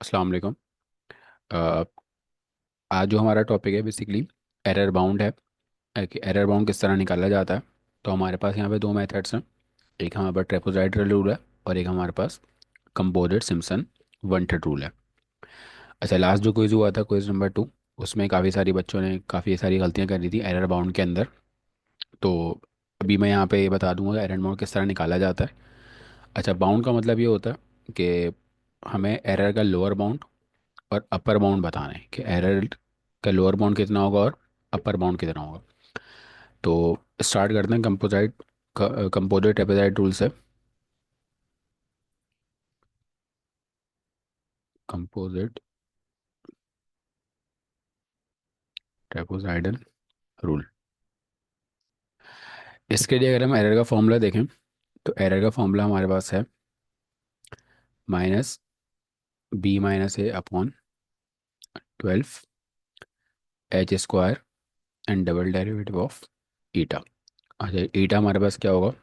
अस्सलाम वालेकुम। अ, आज जो हमारा टॉपिक है बेसिकली एरर बाउंड है। कि एरर बाउंड किस तरह निकाला जाता है। तो हमारे पास यहाँ पे दो मेथड्स हैं। एक हमारे पास ट्रेपेजॉइडल रूल है और एक हमारे पास composite Simpson one third rule है। अच्छा, लास्ट जो क्विज हुआ था क्विज नंबर 2, उसमें काफ़ी सारी बच्चों ने काफ़ी सारी गलतियाँ कर दी थी एरर बाउंड के अंदर। तो अभी मैं यहाँ पे ये बता दूंगा एरर बाउंड किस तरह निकाला जाता है। अच्छा, बाउंड का मतलब ये होता है कि हमें एरर का लोअर बाउंड और अपर बाउंड बताना है कि एरर का लोअर बाउंड कितना होगा और अपर बाउंड कितना होगा। तो स्टार्ट करते हैं कंपोजिट ट्रेपेजॉइड रूल से। Composite trapezoidal rule. इसके लिए अगर हम एरर का फॉर्मूला देखें तो एरर का फॉर्मूला हमारे पास है -b - a/12 H square and double derivative of eta. अच्छा, ईटा हमारे पास क्या होगा,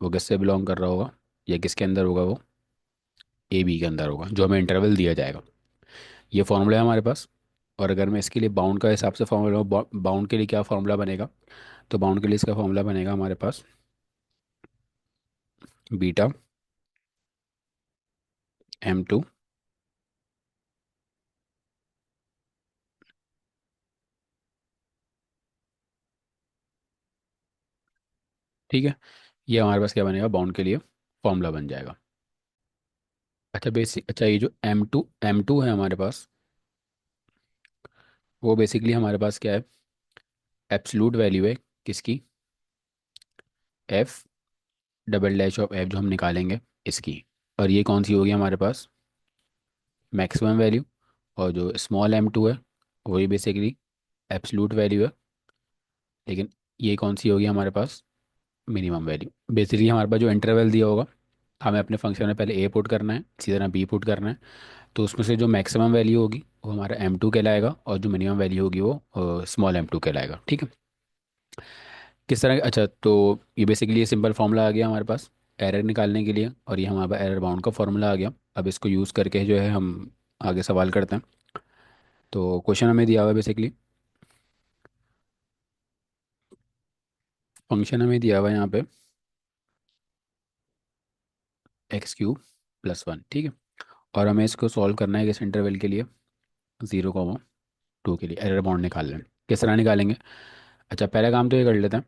वो किससे बिलोंग कर रहा होगा या किसके अंदर होगा, वो ए बी के अंदर होगा जो हमें इंटरवल दिया जाएगा। ये फॉर्मूला है हमारे पास। और अगर मैं इसके लिए बाउंड का हिसाब से फॉर्मूला, बाउंड के लिए क्या फॉर्मूला बनेगा, तो बाउंड के लिए इसका फॉर्मूला बनेगा हमारे पास बीटा m2। ठीक है, ये हमारे पास क्या बनेगा, बाउंड के लिए फॉर्मूला बन जाएगा। अच्छा बेसिक, अच्छा ये जो m2 है हमारे पास, वो बेसिकली हमारे पास क्या है, एब्सलूट वैल्यू है किसकी, f double dash of f जो हम निकालेंगे इसकी। और ये कौन सी होगी हमारे पास, मैक्सिमम वैल्यू। और जो स्मॉल m2 है वही बेसिकली एब्सलूट वैल्यू है, लेकिन ये कौन सी होगी हमारे पास, मिनिमम वैल्यू। बेसिकली हमारे पास जो इंटरवल दिया होगा, हमें अपने फंक्शन में पहले ए पुट करना है, इसी तरह बी पुट करना है। तो उसमें से जो मैक्सिमम वैल्यू होगी वो हमारा m2 कहलाएगा और जो मिनिमम वैल्यू होगी वो स्मॉल m2 कहलाएगा। ठीक है, किस तरह, अच्छा तो ये बेसिकली ये सिंपल फार्मूला आ गया हमारे पास एरर निकालने के लिए, और ये हमारे पास एरर बाउंड का फार्मूला आ गया। अब इसको यूज़ करके जो है हम आगे सवाल करते हैं। तो क्वेश्चन हमें दिया हुआ है बेसिकली, फंक्शन हमें दिया हुआ है यहाँ पे x³ + 1। ठीक है, और हमें इसको सॉल्व करना है किस इंटरवल के लिए, 0,2 के लिए एरर बाउंड निकालना है। किस तरह निकालेंगे, अच्छा पहला काम तो ये कर लेते हैं।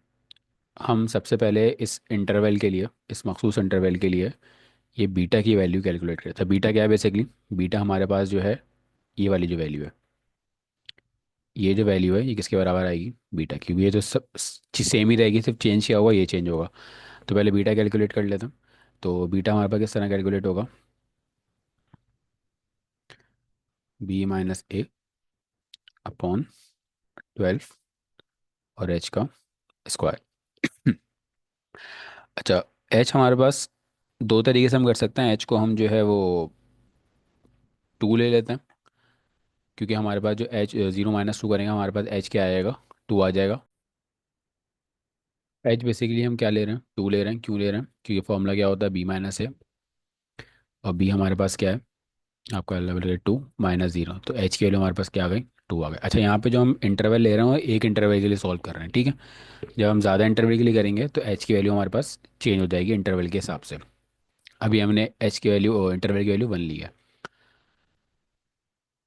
हम सबसे पहले इस इंटरवल के लिए, इस मखसूस इंटरवल के लिए ये बीटा की वैल्यू कैलकुलेट करते हैं। बीटा क्या है बेसिकली, बीटा हमारे पास जो है ये वाली जो वैल्यू है, ये जो वैल्यू है ये किसके बराबर आएगी, बीटा की। ये तो सब चीज़ सेम ही रहेगी, सिर्फ चेंज किया होगा, ये चेंज होगा। तो पहले बीटा कैलकुलेट कर लेते हैं। तो बीटा हमारे पास किस तरह कैलकुलेट होगा, b - a/12 और h का स्क्वायर। अच्छा, h हमारे पास दो तरीके से हम कर सकते हैं। h को हम जो है वो 2 ले लेते हैं, क्योंकि हमारे पास जो h 0 - 2 करेंगे हमारे पास h क्या आएगा, 2 आ जाएगा। h बेसिकली हम क्या ले रहे हैं, 2 ले रहे हैं। क्यों ले रहे हैं, क्योंकि फॉर्मूला क्या होता है b - a, और b हमारे पास क्या है, आपका लेवल है 2 - 0, तो h की वैल्यू हमारे पास क्या आ गई, 2 आ गई। अच्छा, यहाँ पे जो हम इंटरवल ले रहे हैं वो एक इंटरवल के लिए सॉल्व कर रहे हैं। ठीक है, जब हम ज़्यादा इंटरवल के लिए करेंगे तो h की वैल्यू हमारे पास चेंज हो जाएगी इंटरवल के हिसाब से। अभी हमने h की वैल्यू, इंटरवल की वैल्यू 1 ली है।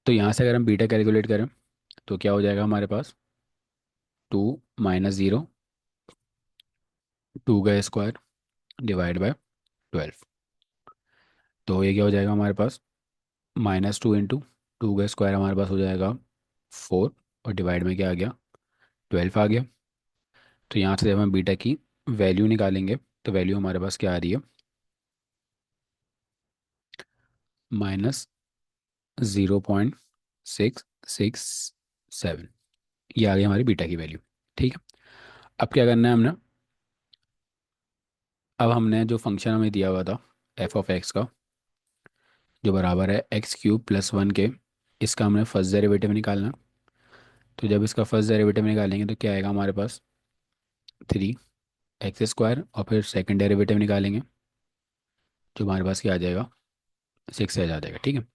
तो यहाँ से अगर हम बीटा कैलकुलेट करें तो क्या हो जाएगा हमारे पास, 2 - 0, 2 का स्क्वायर डिवाइड बाय 12। तो ये क्या हो जाएगा हमारे पास, -2 × 2 का स्क्वायर हमारे पास हो जाएगा 4, और डिवाइड में क्या आ गया, 12 आ गया। तो यहाँ से जब हम बीटा की वैल्यू निकालेंगे तो वैल्यू हमारे पास क्या आ रही है, -0.667। ये आ गई हमारी बीटा की वैल्यू। ठीक है, अब क्या करना है हमने, अब हमने जो फंक्शन हमें दिया हुआ था f(x) का, जो बराबर है x³ + 1 के, इसका हमने फर्स्ट डेरिवेटिव निकालना। तो जब इसका फर्स्ट डेरिवेटिव निकालेंगे तो क्या आएगा हमारे पास, 3x², और फिर सेकंड डेरिवेटिव निकालेंगे जो हमारे पास क्या आ जाएगा, 6 आ जाएगा। ठीक है,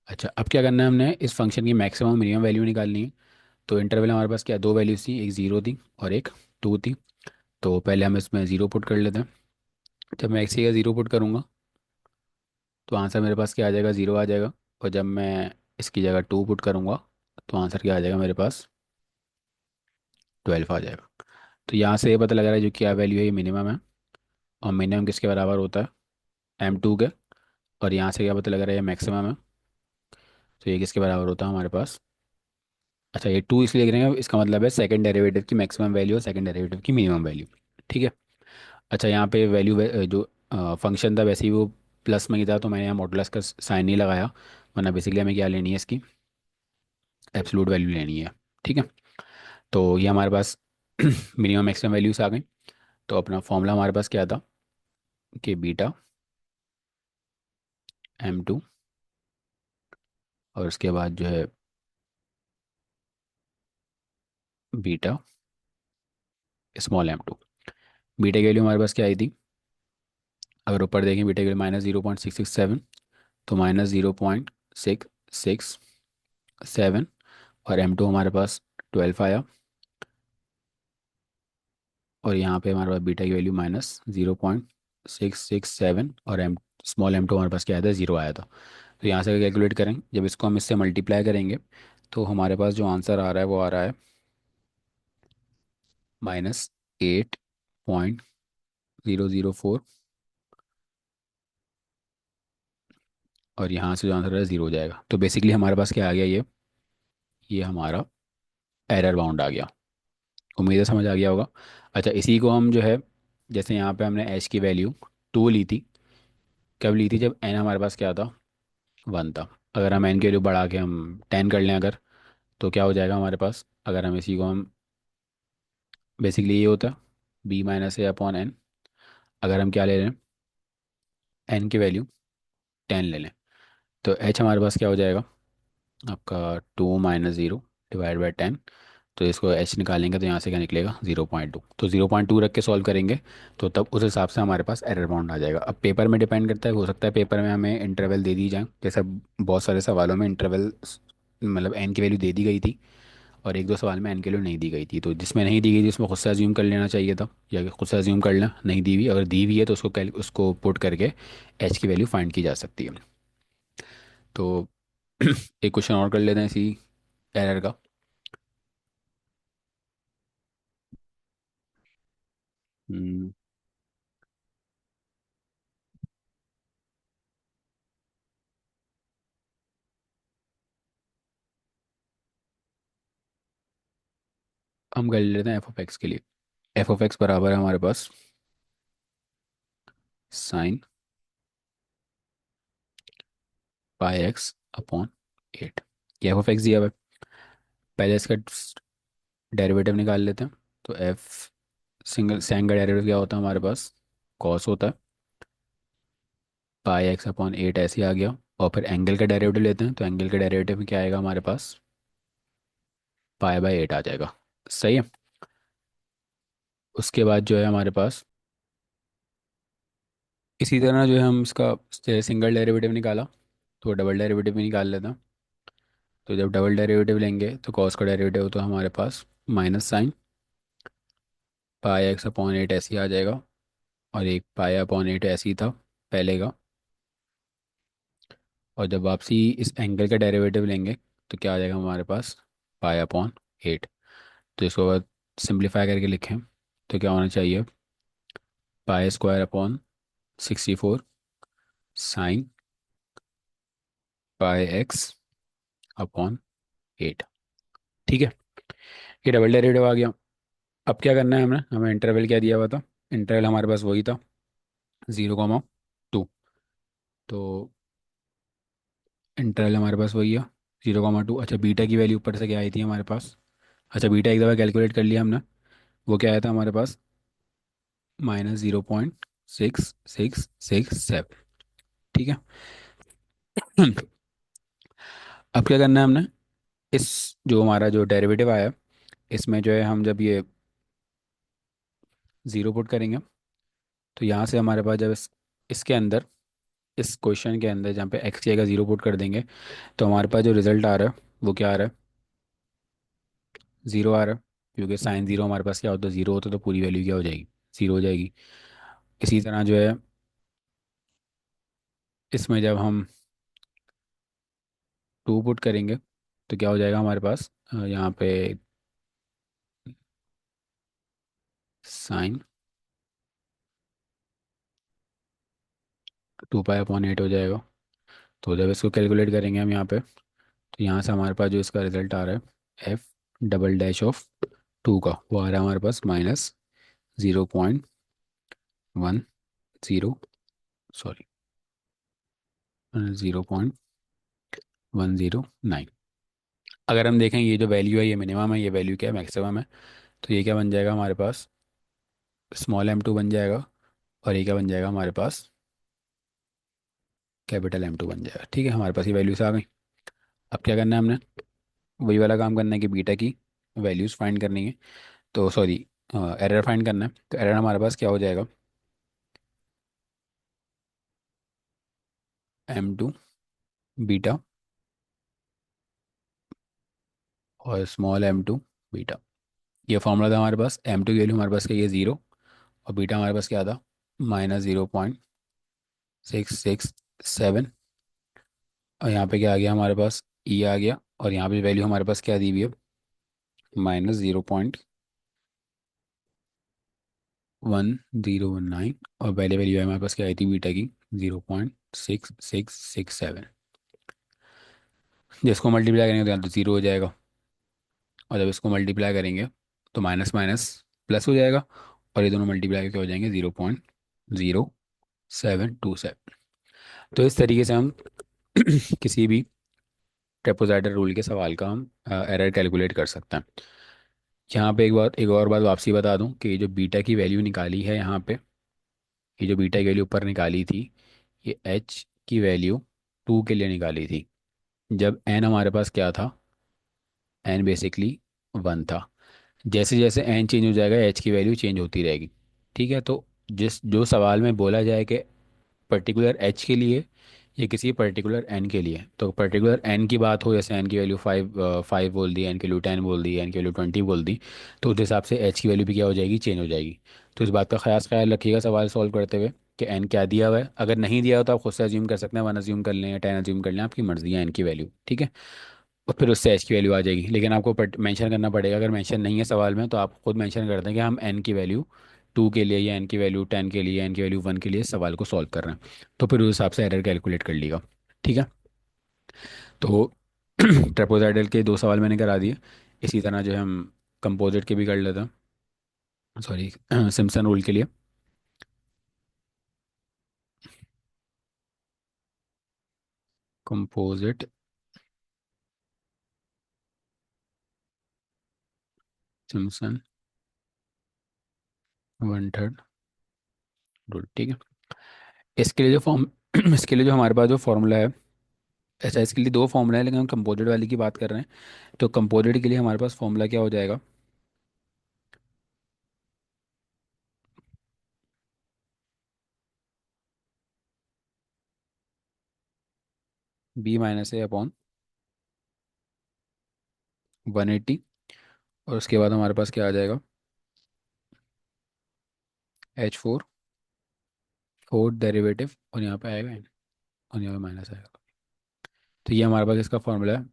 अच्छा, अब क्या करना है, हमने इस फंक्शन की मैक्सिमम मिनिमम वैल्यू निकालनी है। तो इंटरवल हमारे पास क्या, दो वैल्यूज थी, एक ज़ीरो थी और एक टू थी। तो पहले हम इसमें ज़ीरो पुट कर लेते हैं। जब मैं एक्स की का ज़ीरो पुट करूँगा तो आंसर मेरे पास क्या आ जाएगा, ज़ीरो आ जाएगा। और जब मैं इसकी जगह टू पुट करूँगा तो आंसर क्या आ जाएगा मेरे पास, 12 आ जाएगा। तो यहाँ से ये पता लग रहा है जो क्या वैल्यू है ये मिनिमम है। और मिनिमम किसके बराबर होता है, M2 के। और यहाँ से क्या पता लग रहा है ये मैक्सिमम है। तो ये किसके बराबर होता है हमारे पास, अच्छा ये टू इसलिए लिख रहे हैं, इसका मतलब है सेकंड डेरिवेटिव की मैक्सिमम वैल्यू और सेकंड डेरिवेटिव की मिनिमम वैल्यू। ठीक है। अच्छा यहाँ पे वैल्यू जो फंक्शन था वैसे ही वो प्लस में ही था, तो मैंने यहाँ मॉडुलस का साइन नहीं लगाया। वरना बेसिकली हमें क्या लेनी है, इसकी एब्सोलूट वैल्यू लेनी है। ठीक है। तो ये हमारे पास मिनिमम मैक्सिमम वैल्यूज आ गई। तो अपना फॉर्मूला हमारे पास क्या था कि बीटा M2 और उसके बाद जो है बीटा स्मॉल M2। बीटा की वैल्यू हमारे पास क्या आई थी, अगर ऊपर देखें बीटा की वैल्यू -0.667, तो -0.667। और M2 हमारे पास 12 आया। और यहाँ पे हमारे पास बीटा की वैल्यू -0.667 और स्मॉल M2 हमारे पास क्या आया था, ज़ीरो आया था। तो यहाँ से कैलकुलेट करें, जब इसको हम इससे मल्टीप्लाई करेंगे तो हमारे पास जो आंसर आ रहा है वो आ रहा है -8.004। और यहाँ से जो आंसर है ज़ीरो हो जाएगा। तो बेसिकली हमारे पास क्या आ गया, ये हमारा एरर बाउंड आ गया। उम्मीद है समझ आ गया होगा। अच्छा, इसी को हम जो है, जैसे यहाँ पे हमने एच की वैल्यू टू ली थी, कब ली थी, जब एन हमारे पास क्या था, वन था। अगर हम एन की वैल्यू बढ़ा के हम 10 कर लें अगर, तो क्या हो जाएगा हमारे पास, अगर हम इसी को हम, बेसिकली ये होता है B-A/n। अगर हम क्या ले लें, एन की वैल्यू 10 ले लें, तो एच हमारे पास क्या हो जाएगा आपका, 2 - 0 / 10। तो इसको एच निकालेंगे तो यहाँ से क्या निकलेगा, 0.2। तो 0.2 रख के सॉल्व करेंगे तो तब उस हिसाब से हमारे पास एरर बाउंड आ जाएगा। अब पेपर में डिपेंड करता है, हो सकता है पेपर में हमें इंटरवल दे दी जाए, जैसे बहुत सारे सवालों में इंटरवल मतलब एन की वैल्यू दे दी गई थी और एक दो सवाल में एन की वैल्यू नहीं दी गई थी। तो जिसमें नहीं दी गई थी उसमें खुद से अज्यूम कर लेना चाहिए था, या खुद से अज्यूम कर लें। नहीं दी हुई, अगर दी हुई है तो उसको पुट करके एच की वैल्यू फाइंड की जा सकती है। तो एक क्वेश्चन और कर लेते हैं इसी एरर का। हम्म, हम कर लेते हैं f(x) के लिए। f(x) बराबर है हमारे पास साइन πx/8। ये f(x) दिया हुआ है। पहले इसका डेरिवेटिव निकाल लेते हैं। तो f सिंगल साइन का डेरिवेटिव क्या होता है हमारे पास, कॉस होता है। πx/8 ऐसे ही आ गया। और फिर एंगल का डेरिवेटिव लेते हैं, तो एंगल का डेरिवेटिव में क्या आएगा हमारे पास, π/8 आ जाएगा। सही है। उसके बाद जो है हमारे पास इसी तरह जो है हम इसका सिंगल डेरिवेटिव निकाला, तो डबल डेरिवेटिव भी निकाल लेते हैं। तो जब डबल डेरिवेटिव लेंगे तो कॉस का डेरिवेटिव तो हमारे पास माइनस साइन πx/8 ऐसे ही आ जाएगा। और एक π/8 ऐसे ही था पहले का। और जब वापसी इस एंगल का डेरिवेटिव लेंगे तो क्या आ जाएगा हमारे पास, π/8। तो इसको अगर सिंप्लीफाई करके लिखें तो क्या होना चाहिए, π² / 64 साइन πx/8। ठीक है। ये डबल डेरिवेटिव आ गया। अब क्या करना है, हमें इंटरवल क्या दिया हुआ था, इंटरवल हमारे पास वही था, 0,2। तो इंटरवल हमारे पास वही है 0,2। अच्छा, बीटा की वैल्यू ऊपर से क्या आई थी हमारे पास, अच्छा बीटा एक दफ़ा कैलकुलेट कर लिया हमने। वो क्या आया था हमारे पास, -0.6667। ठीक है। अब क्या करना है हमने, इस जो हमारा जो डेरिवेटिव आया इसमें जो है हम जब ये ज़ीरो पुट करेंगे तो यहाँ से हमारे पास जब इसके अंदर इस क्वेश्चन के अंदर जहाँ पे एक्स की जगह 0 पुट कर देंगे तो हमारे पास जो रिजल्ट आ रहा है वो क्या आ रहा है, 0 आ रहा है। क्योंकि साइन 0 हमारे पास क्या होता है, 0 होता है तो पूरी वैल्यू क्या हो जाएगी, 0 हो जाएगी। इसी तरह जो है इसमें जब हम 2 पुट करेंगे तो क्या हो जाएगा हमारे पास, यहाँ पे साइन 2 पाई अपॉन 8 हो जाएगा। तो जब इसको कैलकुलेट करेंगे हम यहाँ पे, तो यहाँ से हमारे पास जो इसका रिजल्ट आ रहा है एफ डबल डैश ऑफ 2 का, वो आ रहा है हमारे पास -0.10, सॉरी 0.109। अगर हम देखें ये जो वैल्यू है ये मिनिमम है, ये वैल्यू क्या है, मैक्सिमम है। तो ये क्या बन जाएगा हमारे पास, स्मॉल m2 बन जाएगा, और ये क्या बन जाएगा हमारे पास, कैपिटल M2 बन जाएगा। ठीक है, हमारे पास ये वैल्यूज आ गई। अब क्या करना है हमने, वही वाला काम करना है कि बीटा की वैल्यूज़ फाइंड करनी है। तो सॉरी, एरर फाइंड करना है। तो एरर हमारे पास क्या हो जाएगा, M2 बीटा और स्मॉल m2 बीटा। ये फॉर्मूला था हमारे पास। M2 की वैल्यू हमारे पास क्या, ये 0, और बीटा हमारे पास क्या था, -0.667। और यहाँ पे क्या आ गया हमारे पास, ई आ गया, और यहाँ पे वैल्यू हमारे पास क्या दी हुई है, -0.1019। और पहले वैल्यू हमारे पास क्या आई थी बीटा की, 0.6667। जिसको मल्टीप्लाई करेंगे तो यहाँ तो 0 हो जाएगा, और जब इसको मल्टीप्लाई करेंगे तो माइनस माइनस प्लस हो जाएगा, और ये दोनों मल्टीप्लाई क्या हो जाएंगे, 0.0727। तो इस तरीके से हम किसी भी ट्रेपोज़ाइडल रूल के सवाल का हम एरर कैलकुलेट कर सकते हैं। यहाँ पे एक और बात वापसी बता दूं कि ये जो बीटा की वैल्यू निकाली है यहाँ पे, ये जो बीटा की वैल्यू ऊपर निकाली थी, ये एच की वैल्यू 2 के लिए निकाली थी। जब एन हमारे पास क्या था, एन बेसिकली 1 था। जैसे जैसे एन चेंज हो जाएगा एच की वैल्यू चेंज होती रहेगी। ठीक है, तो जिस जो सवाल में बोला जाए कि पर्टिकुलर एच के लिए या किसी पर्टिकुलर एन के लिए, तो पर्टिकुलर एन की बात हो, जैसे एन की वैल्यू 5 बोल दी, एन की वैल्यू 10 बोल दी, एन की वैल्यू 20 बोल दी, तो उस हिसाब से एच की वैल्यू भी क्या हो जाएगी, चेंज हो जाएगी। तो इस बात का खास ख्याल रखिएगा सवाल सॉल्व करते हुए कि एन क्या दिया हुआ है। अगर नहीं दिया हो तो आप खुद से अज्यूम कर सकते हैं, 1 अज्यूम कर लें या 10 अज्यूम कर लें, आपकी मर्जी है एन की वैल्यू। ठीक है, और फिर उससे एच की वैल्यू आ जाएगी। लेकिन आपको मेंशन करना पड़ेगा, अगर मेंशन नहीं है सवाल में तो आप खुद मेंशन कर दें कि हम एन की वैल्यू 2 के लिए, या एन की वैल्यू 10 के लिए, एन की वैल्यू 1 के लिए सवाल को सॉल्व कर रहे हैं। तो फिर उस हिसाब से एरर कैलकुलेट कर लीजिएगा। ठीक है, तो ट्रेपोजाइडल के 2 सवाल मैंने करा दिए। इसी तरह जो है हम कंपोजिट के भी कर लेते हैं, सॉरी सिम्पसन रूल के लिए। Composite Simpson 1/3 rule. ठीक है, इसके लिए जो फॉर्म इसके लिए जो हमारे पास जो फॉर्मूला है, ऐसा इसके लिए 2 फॉर्मूला है, लेकिन हम कंपोजिट वाले की बात कर रहे हैं। तो कंपोजिट के लिए हमारे पास फॉर्मूला क्या हो जाएगा, B-A/180। और उसके बाद हमारे पास क्या आ जाएगा, H4 फोर्थ डेरिवेटिव, और यहाँ पे आएगा n, और यहाँ पे माइनस आएगा। तो ये हमारे पास इसका फॉर्मूला है।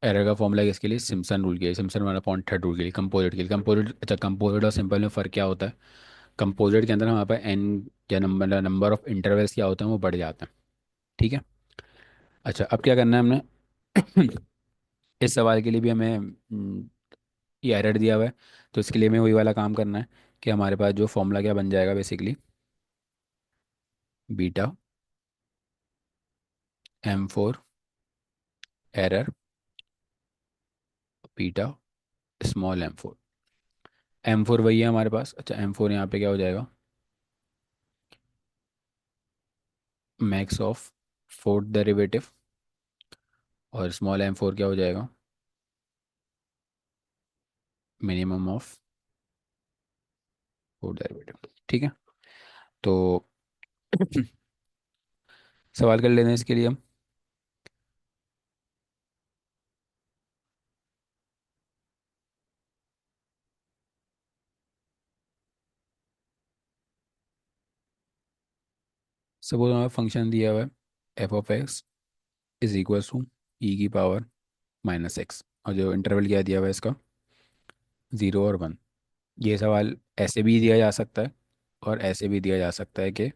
एरर का फॉर्मूला है इसके लिए, सिम्पसन रूल के लिए, सिम्पसन वाला पॉइंट थर्ड रूल के लिए, कंपोजिट के लिए। कंपोजिट, अच्छा कंपोजिट और सिंपल में फ़र्क क्या होता है, कंपोजिट के अंदर हमारे पास एन या नंबर नंबर ऑफ इंटरवल्स क्या होते हैं वो बढ़ जाते हैं। ठीक है, अच्छा अब क्या करना है हमने इस सवाल के लिए भी हमें ये एरर दिया हुआ है। तो इसके लिए हमें वही वाला काम करना है कि हमारे पास जो फॉर्मूला क्या बन जाएगा basically, beta M4 error beta small M4 वही है हमारे पास। अच्छा M4 यहाँ पे क्या हो जाएगा, मैक्स ऑफ फोर्थ डेरिवेटिव, और स्मॉल m4 क्या हो जाएगा, मिनिमम ऑफ फोर्थ डेरिवेटिव। ठीक है, तो सवाल कर लेते हैं इसके लिए हम। सपोज हमारा फंक्शन दिया हुआ है f of x is equal to e की पावर माइनस एक्स, और जो इंटरवल क्या दिया हुआ है इसका, 0 और 1। ये सवाल ऐसे भी दिया जा सकता है और ऐसे भी दिया जा सकता है कि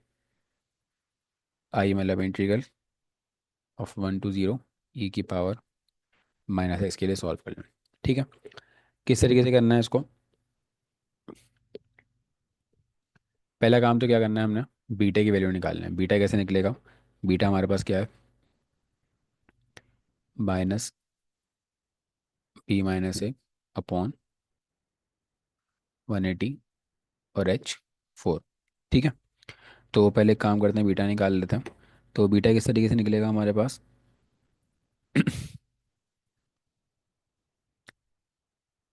आई मतलब इंटीग्रल ऑफ 1 to 0 ई की पावर माइनस एक्स के लिए सॉल्व कर लें। ठीक है, किस तरीके से करना है इसको? पहला काम तो क्या करना है हमने, बीटा की वैल्यू निकालना है। बीटा कैसे निकलेगा? बीटा हमारे पास क्या है, माइनस पी माइनस ए अपॉन 180 और H4। ठीक है, तो पहले एक काम करते हैं, बीटा निकाल लेते हैं। तो बीटा किस तरीके से निकलेगा हमारे पास?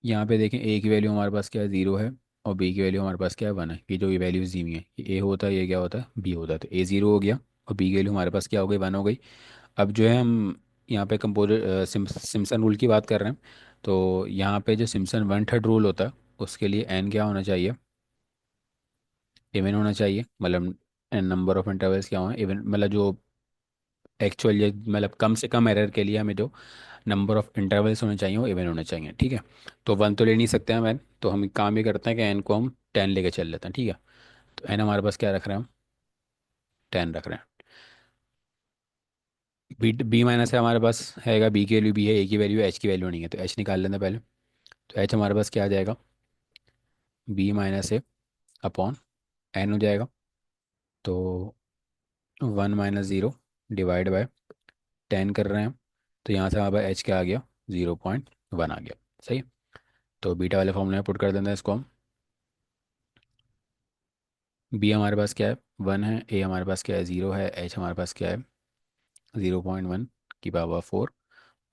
यहाँ पे देखें, ए की वैल्यू हमारे पास क्या है, 0 है, और बी की वैल्यू हमारे पास क्या है, 1 है। ये जो ये वैल्यूज दी हुई है, ये ए होता है, ये क्या होता है, बी होता है। तो ए 0 हो गया और बी की वैल्यू हमारे पास क्या हो गई, 1 हो गई। अब जो है हम यहाँ पे कंपोजिट सिम्पसन रूल की बात कर रहे हैं। तो यहाँ पे जो सिम्पसन वन थर्ड रूल होता है, उसके लिए एन क्या होना चाहिए, इवन होना चाहिए। मतलब एन नंबर ऑफ इंटरवल्स क्या हों इवन, मतलब जो एक्चुअल ये मतलब कम से कम एरर के लिए हमें जो नंबर ऑफ इंटरवल्स होने चाहिए वो इवन होने चाहिए। ठीक है, तो 1 तो ले नहीं सकते हैं एन, तो हम एक काम ये करते हैं कि एन को हम 10 लेके चल लेते हैं। ठीक है, तो एन हमारे पास क्या रख रहे हैं हम, 10 रख रहे हैं। बी बी माइनस है हमारे पास हैगा, बी की वैल्यू बी है, ए की वैल्यू एच की वैल्यू नहीं है, तो एच निकाल लेते हैं पहले। तो एच हमारे पास क्या आ जाएगा, बी माइनस ए अपॉन एन हो जाएगा। तो 1 - 0 डिवाइड बाय 10 कर रहे हैं हम। तो यहाँ से हमारे पास एच क्या आ गया, 0.1 आ गया। सही है, तो बीटा वाले फॉर्मूले में पुट कर देते हैं इसको हम। बी हमारे पास क्या है, 1 है, ए हमारे पास क्या है, 0 है, एच हमारे पास क्या है, 0.1 की पावर 4,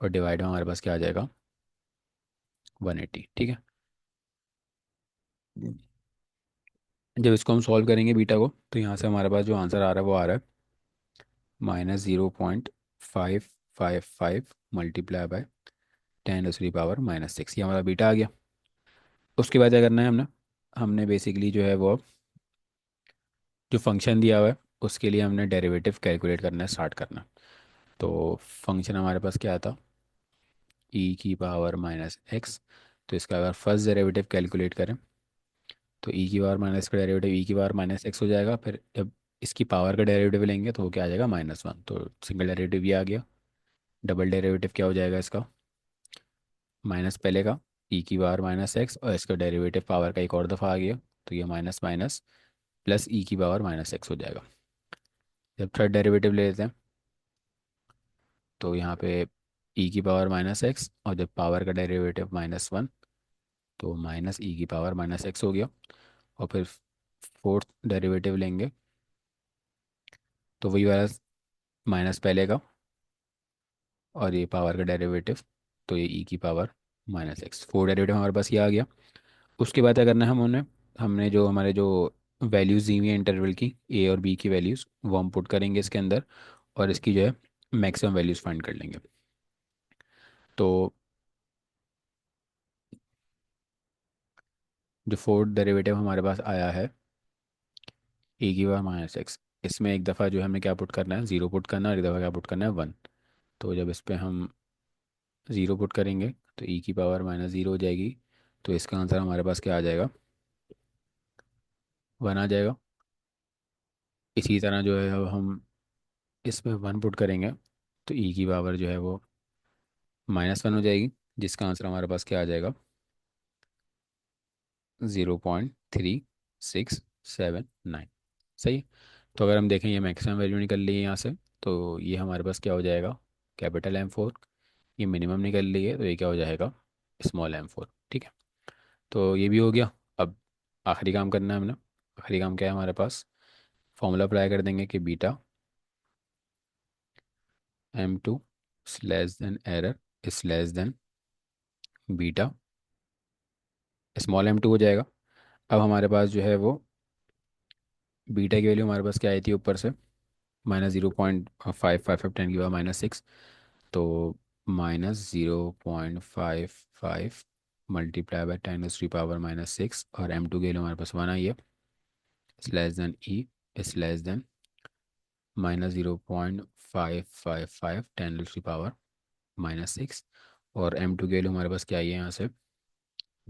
और डिवाइड में हमारे पास क्या आ जाएगा, 180। ठीक है, जब इसको हम सॉल्व करेंगे बीटा को, तो यहाँ से हमारे पास जो आंसर आ रहा है वो आ रहा है -0.555 मल्टीप्लाई बाय 10⁻⁻⁻6। ये हमारा बीटा आ गया। उसके बाद क्या करना है हमने, हमने बेसिकली जो है वो जो फंक्शन दिया हुआ है उसके लिए हमने डेरिवेटिव कैलकुलेट करना है, स्टार्ट करना। तो फंक्शन हमारे पास क्या था, ई की पावर माइनस एक्स। तो इसका अगर फर्स्ट डेरिवेटिव कैलकुलेट करें, तो ई की पावर माइनस का डेरिवेटिव ई की पावर माइनस एक्स हो जाएगा। फिर जब इसकी पावर का डेरिवेटिव लेंगे तो वो क्या आ जाएगा, -1। तो सिंगल डेरिवेटिव ये आ गया। डबल डेरिवेटिव क्या हो जाएगा इसका, माइनस पहले का ई की पावर माइनस एक्स, और इसका डेरिवेटिव पावर का एक और दफ़ा आ गया, तो ये माइनस माइनस प्लस ई की पावर माइनस एक्स हो जाएगा। जब थर्ड डेरिवेटिव ले लेते हैं, तो यहाँ पे ई की पावर माइनस एक्स, और जब पावर का डेरिवेटिव -1, तो माइनस ई की पावर माइनस एक्स हो गया। और फिर फोर्थ डेरिवेटिव लेंगे, तो वही वाला माइनस पहले का और ये पावर का डेरिवेटिव, तो ये ई की power minus x, four derivative हमारे पास ये आ गया। उसके बाद क्या करना है हमने, हमने जो हमारे जो वैल्यूज़ दी हुई है इंटरवल की, ए और बी की वैल्यूज़, वो हम पुट करेंगे इसके अंदर, और इसकी जो है मैक्सिमम वैल्यूज़ फाइंड कर लेंगे। तो जो फोर्थ डेरिवेटिव हमारे पास आया है, ए की पावर माइनस एक्स, इसमें एक दफ़ा जो है हमें क्या पुट करना है, 0 पुट करना है, और एक दफ़ा क्या पुट करना है, 1। तो जब इस पे हम 0 पुट करेंगे, तो ई की पावर -0 हो जाएगी। तो इसका आंसर हमारे पास क्या आ जाएगा, 1 आ जाएगा। इसी तरह जो है अब हम इसमें 1 पुट करेंगे, तो ई की पावर जो है वो -1 हो जाएगी, जिसका आंसर हमारे पास क्या आ जाएगा, 0.3679। सही है? तो अगर हम देखें, ये मैक्सिमम वैल्यू निकल ली है यहाँ से, तो ये हमारे पास क्या हो जाएगा, कैपिटल M4। ये मिनिमम निकल ली है, तो ये क्या हो जाएगा, स्मॉल m4। ठीक है, तो ये भी हो गया। अब आखिरी काम करना है हमने। आखिरी काम क्या है हमारे पास, फॉर्मूला अप्लाई कर देंगे कि beta M2 is less than error is less than beta small m2 हो जाएगा। अब हमारे पास जो है वो बीटा की वैल्यू हमारे पास क्या आई थी ऊपर से, माइनस 0.555 10 की पावर -6, तो -0.55 मल्टीप्लाई बाय 10 की पावर -6, और m2 के लिए हमारे पास 1 आई है, इस लेस देन ई, इस लेस देन -0.555 10 की पावर -6, और m2 के लिए हमारे पास क्या आई है यहाँ से,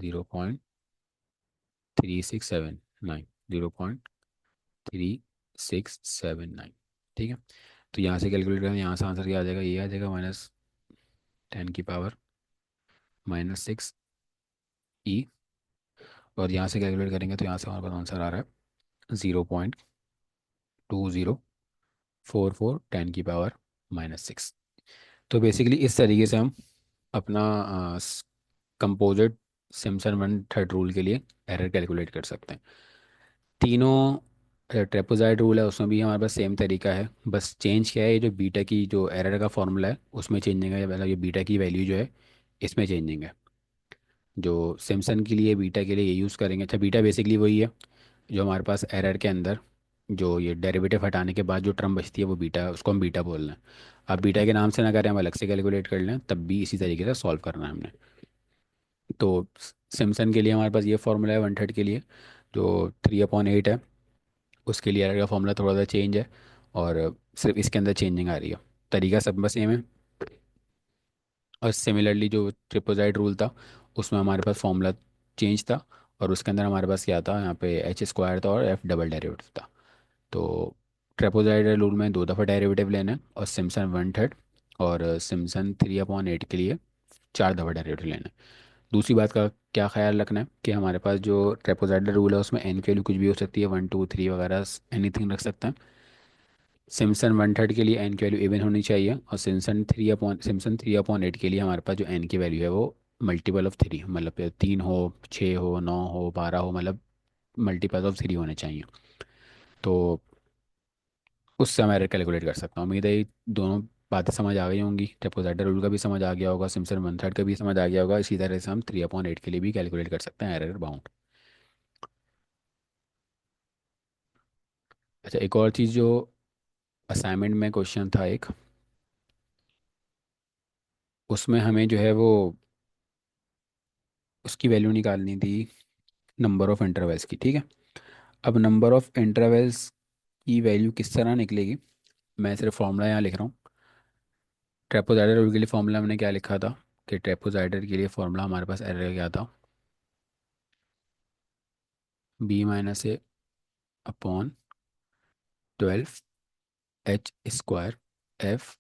0.3679, 0.3679। ठीक है, तो यहाँ से कैलकुलेट करें, यहाँ से आंसर क्या आ जाएगा, ये आ जाएगा -10 की पावर -6 ई, और यहाँ से कैलकुलेट करेंगे तो यहाँ से हमारे पास आंसर आ रहा है 0.2044 10 की पावर -6। तो बेसिकली इस तरीके से हम अपना composite Simpson one third rule के लिए एरर कैलकुलेट कर सकते हैं। तीनों ट्रेपोजाइड रूल है उसमें भी हमारे पास सेम तरीका है, बस चेंज क्या है, ये जो बीटा की जो एरर का फॉर्मूला है उसमें चेंजिंग है, मतलब ये बीटा की वैल्यू जो है इसमें चेंजिंग है। जो सिम्पसन के लिए बीटा के लिए ये यूज़ करेंगे, अच्छा बीटा बेसिकली वही है जो हमारे पास एरर के अंदर जो ये डेरिवेटिव हटाने के बाद जो टर्म बचती है वो बीटा है, उसको हम बीटा बोल रहे हैं। आप बीटा के नाम से ना करें, हम अलग से कैलकुलेट कर लें, तब भी इसी तरीके से सॉल्व करना है हमने। तो सिम्पसन के लिए हमारे पास ये फॉर्मूला है वन थर्ड के लिए, जो 3/8 है, उसके लिए एरर का फॉर्मूला थोड़ा सा चेंज है, और सिर्फ इसके अंदर चेंजिंग आ रही है, तरीका सब बस सेम है। और सिमिलरली जो ट्रिपोजाइड रूल था उसमें हमारे पास फॉर्मूला चेंज था, और उसके अंदर हमारे पास क्या था, यहाँ पे एच स्क्वायर था और एफ डबल डेरिवेटिव था। तो ट्रेपोजाइड रूल में 2 दफ़ा डेरिवेटिव लेना है, और सिम्पसन वन थर्ड और सिम्पसन 3/8 के लिए 4 दफ़ा डेरिवेटिव लेना है। दूसरी बात का क्या ख्याल रखना है कि हमारे पास जो ट्रेपोजाइडल रूल है उसमें एन की वैल्यू कुछ भी हो सकती है, 1 2 3 वगैरह एनीथिंग रख सकते हैं। सिम्पसन वन थर्ड के लिए एन की वैल्यू इवन होनी चाहिए, और सिम्पसन 3/8 के लिए हमारे पास जो एन की वैल्यू है वो मल्टीपल ऑफ 3, मतलब 3 हो, 6 हो, 9 हो, 12 हो, मतलब मल्टीपल ऑफ 3 होने चाहिए। तो उससे मैं कैलकुलेट कर सकता हूँ। उम्मीद है ये दोनों बातें समझ आ गई होंगी, ट्रेपोजाइडल रूल का भी समझ आ गया होगा, सिम्पसन वन थर्ड का भी समझ आ गया होगा, इसी तरह से हम 3/8 के लिए भी कैलकुलेट कर सकते हैं एरर बाउंड। अच्छा, एक और चीज़ जो असाइनमेंट में क्वेश्चन था एक, उसमें हमें जो है वो उसकी वैल्यू निकालनी थी नंबर ऑफ़ इंटरवल्स की। ठीक है, अब नंबर ऑफ़ इंटरवल्स की वैल्यू किस तरह निकलेगी, मैं सिर्फ फॉर्मूला यहाँ लिख रहा हूँ। ट्रेपोजाइडल रूल के लिए फॉर्मूला हमने क्या लिखा था, कि ट्रेपोजाइडल के लिए फॉर्मूला हमारे पास एरर का क्या था, B-A/12 H square F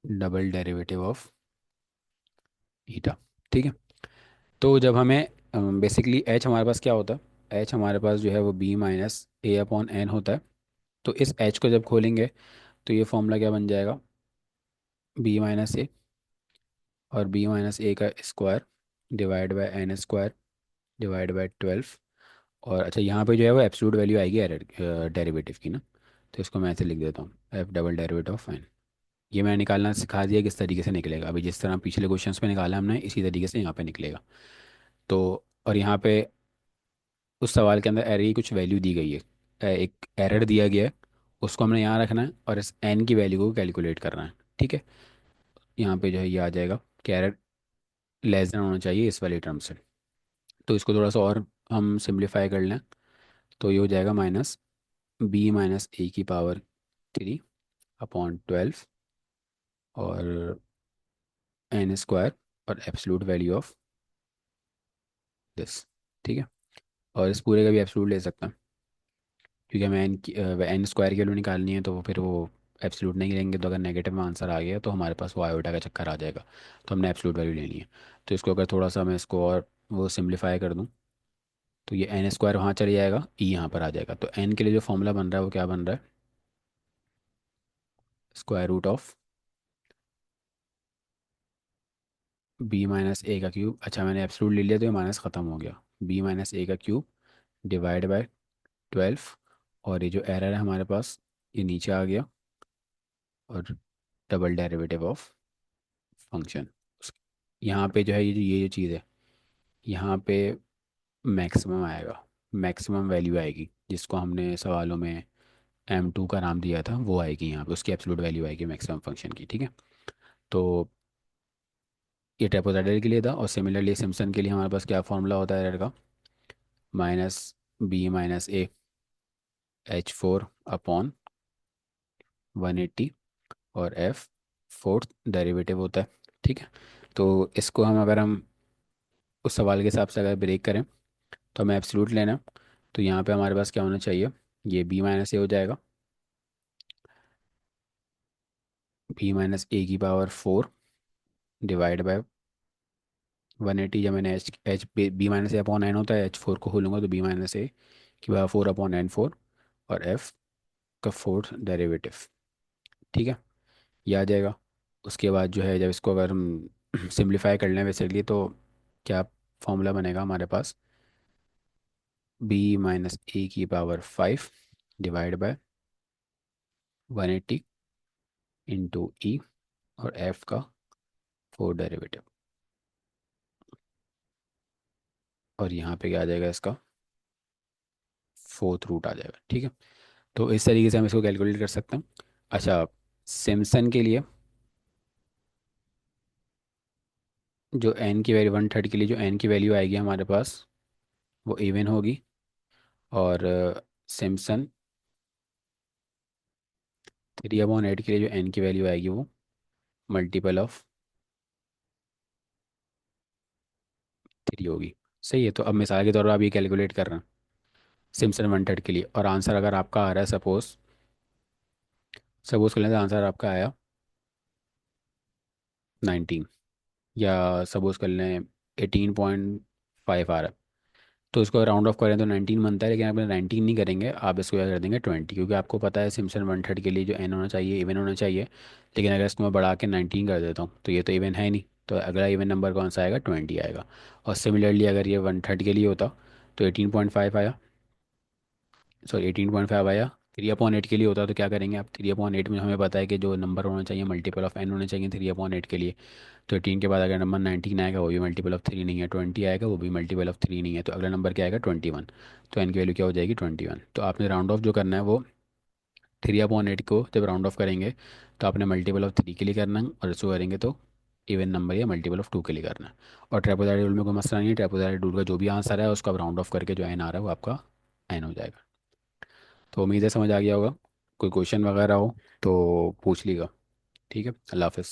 double derivative of eta. ठीक है, तो जब हमें बेसिकली H हमारे पास क्या होता है, H हमारे पास जो है वो B-A/N होता है। तो इस H को जब खोलेंगे तो ये फॉर्मूला क्या बन जाएगा, B-A और B-A का square divide by N square divide by 12। और अच्छा, यहाँ पे जो है वो एब्सोल्यूट वैल्यू आएगी एरर डेरिवेटिव की ना, तो इसको मैं ऐसे लिख देता हूँ, F double derivative of N. ये मैंने निकालना सिखा दिया किस तरीके से निकलेगा, अभी जिस तरह पिछले क्वेश्चंस पे निकाला हमने इसी तरीके से यहाँ पे निकलेगा। तो और यहाँ पे उस सवाल के अंदर एरर की कुछ वैल्यू दी गई है, एक एरर दिया गया है, उसको हमने यहाँ रखना है और इस एन की वैल्यू को कैलकुलेट करना है। ठीक है, यहाँ पे जो है ये आ जाएगा कि एरर लेस देन होना चाहिए इस वाली टर्म से। तो इसको थोड़ा सा और हम सिंप्लीफाई कर लें, तो ये हो जाएगा -B-A/3/12 और एन स्क्वायर और एब्सोल्यूट वैल्यू ऑफ दिस। ठीक है, और इस पूरे का भी एब्सोल्यूट ले सकता हूँ, क्योंकि हमें एन स्क्वायर की वैल्यू निकालनी है, तो वो फिर वो एब्सोल्यूट नहीं लेंगे, तो अगर नेगेटिव में आंसर आ गया तो हमारे पास वो आयोटा का चक्कर आ जाएगा, तो हमने एब्सोल्यूट वैल्यू लेनी है। तो इसको अगर थोड़ा सा मैं इसको और वो सिम्प्लीफाई कर दूँ, तो ये एन स्क्वायर वहाँ चले जाएगा, ई यहाँ पर आ जाएगा, तो एन के लिए जो फॉर्मूला बन रहा है वो क्या बन रहा है, स्क्वायर रूट ऑफ B-A का क्यूब। अच्छा, मैंने एब्सोल्यूट ले लिया तो ये माइनस ख़त्म हो गया, B-A का क्यूब डिवाइड बाय 12, और ये जो एरर है हमारे पास ये नीचे आ गया, और डबल डेरिवेटिव ऑफ फंक्शन। यहाँ पे जो है ये जो चीज़ है, यहाँ पे मैक्सिमम आएगा, मैक्सिमम वैल्यू आएगी जिसको हमने सवालों में m2 का नाम दिया था वो आएगी यहाँ पे, उसकी एब्सोल्यूट वैल्यू आएगी मैक्सिमम फंक्शन की, ठीक है। तो ये ट्रापेजॉइडल के लिए था, और सिमिलरली सिम्पसन के लिए हमारे पास क्या फॉर्मूला होता है एरर का, -b - a h4 अपॉन 180, और f फोर्थ डेरिवेटिव होता है, ठीक है। तो इसको हम अगर हम उस सवाल के हिसाब से अगर ब्रेक करें तो हमें एब्सोल्यूट लेना। तो यहाँ पे हमारे पास क्या होना चाहिए, ये b - a हो जाएगा, b - a⁴ डिवाइड बाय 180, जब मैंने एच b - a/n होता है, h4 को खोलूंगा तो b - a⁴/n4, और f का फोर्थ डेरिवेटिव, ठीक है, ये आ जाएगा। उसके बाद जो है, जब इसको अगर हम सिंप्लीफाई कर लें बेसिकली, तो क्या फॉर्मूला बनेगा हमारे पास, b - a⁵ divide by 180 into e, और f का फोर्थ डेरिवेटिव, और यहाँ पे क्या आ जाएगा, इसका फोर्थ रूट आ जाएगा, ठीक है। तो इस तरीके से हम इसको कैलकुलेट कर सकते हैं। अच्छा, सिम्पसन के लिए जो n की वैल्यू 1/3 के लिए जो n की वैल्यू आएगी हमारे पास, वो इवन होगी, और सिम्पसन 3/8 के लिए जो n की वैल्यू आएगी वो मल्टीपल ऑफ 3 होगी। सही है, तो अब मिसाल के तौर पर आप ये कैलकुलेट कर रहे हैं सिम्पसन 1/3 के लिए, और आंसर अगर आपका आ रहा है, सपोज सपोज कर लेते हैं आंसर आपका आया 19, या सपोज कर लें 18.5 आ रहा है, तो इसको राउंड ऑफ करें तो 19 बनता है, लेकिन आप 19 नहीं करेंगे, आप इसको क्या कर देंगे 20, क्योंकि आपको पता है सिम्पसन 1/3 के लिए जो n होना चाहिए इवन होना चाहिए। लेकिन अगर इसको मैं बढ़ा के 19 कर देता हूँ तो ये तो इवन है नहीं, तो अगला इवन नंबर कौन सा आएगा, 20 आएगा। और सिमिलरली अगर ये 1/3 के लिए होता तो 18.5 आया, सॉरी 18.5 आया। 3/8 के लिए होता तो क्या करेंगे आप, 3/8 में हमें पता है कि जो नंबर होना चाहिए मल्टीपल ऑफ n होने चाहिए 3/8 के लिए। तो 18 के बाद अगर नंबर 19 आएगा वो भी मल्टीपल ऑफ 3 नहीं है, 20 आएगा वो भी मल्टीपल ऑफ 3 नहीं है, तो अगला नंबर क्या आएगा 21। तो n की वैल्यू क्या हो जाएगी 21। तो आपने राउंड ऑफ जो करना है वो 3/8 को जब राउंड ऑफ करेंगे तो आपने मल्टीपल ऑफ 3 के लिए करना है, और इसको करेंगे तो इवन नंबर या मल्टीपल ऑफ 2 के लिए करना है। और ट्रेपेजॉइडल रूल में कोई मसला नहीं है, ट्रेपेजॉइडल रूल का जो भी आंसर है उसको आप राउंड ऑफ करके जो n आ रहा है वो आपका n हो जाएगा। तो उम्मीद है समझ आ गया होगा। कोई क्वेश्चन वगैरह हो तो पूछ लीजिएगा। ठीक है, अल्लाह हाफिज़।